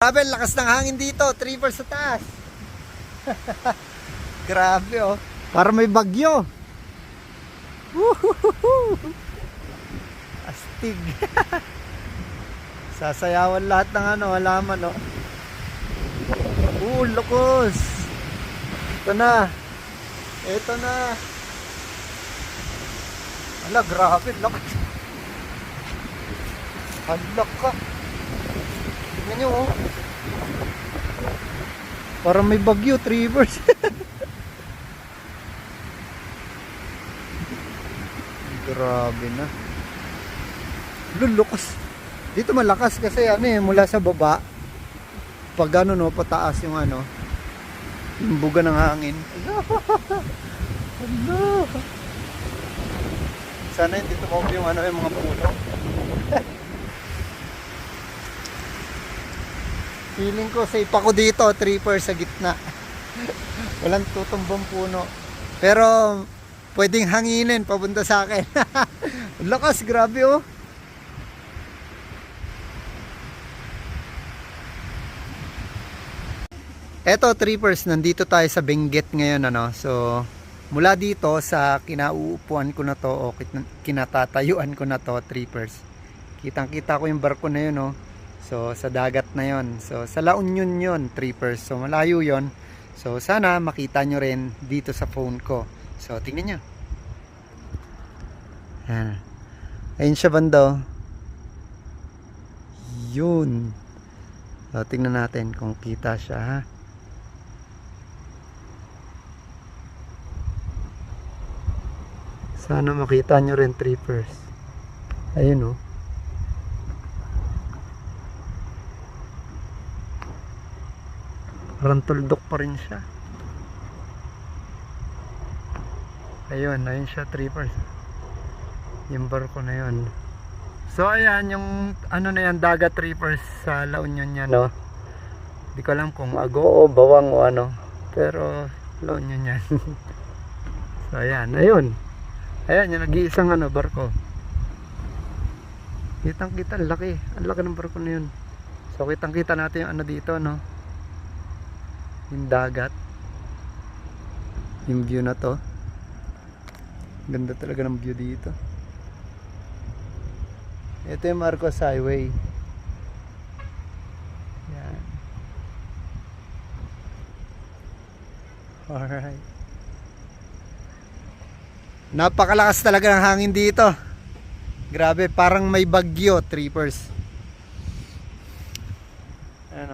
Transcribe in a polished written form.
Grabe, lakas ng hangin dito. 3 sa taas. Grabe oh. Para may bagyo. Woohoo! Astig. Sasayawan lahat ng halaman oh. Lukos. Ito na. Ito na. Ala, grabe, lakas. Halak ka. Tingnan nyo oh. Parang may bagyo, Trivers. Grabe na. Lulukas. Dito malakas kasi mula sa baba. Pag pataas yung yung buga ng hangin. Hello. Sana hindi tumaob yung yung mga puno. Feeling ko safe ako dito, 3 sa gitna. Walang tutumbong puno. Pero pwedeng hanginin papunta sa akin. Lakas, grabe oh. Eto, 3 nandito tayo sa Benguet ngayon So mula dito sa kinauupuan ko na to o kinatatayuan ko na to, 3 kitang-kita ko yung barko na yun So sa dagat na yun. So sa La Union yun, 3 So malayo yun. So sana makita nyo rin dito sa phone ko. So tingnan nyo. Ayun siya banda. Yun. So tingnan natin kung kita siya ha. Sana makita nyo rin, 3 Ayun oh. Parang tuldok pa rin siya. Ayun siya, 3 yung barko na yun. So ayan yung na yan, dagat, 3 sa La Union yan Hindi ko alam kung Ago o Bawang o pero La Union yan. So ayan, ayun yung nag-iisang barko. Kitang kita, ang laki ng barko na yun. So kitang kita natin yung dito yung dagat, yung view na to. Ganda talaga ng view dito. Ito yung Marcos Highway. Yan. Alright. Napakalakas talaga ng hangin dito. Grabe, parang may bagyo, 3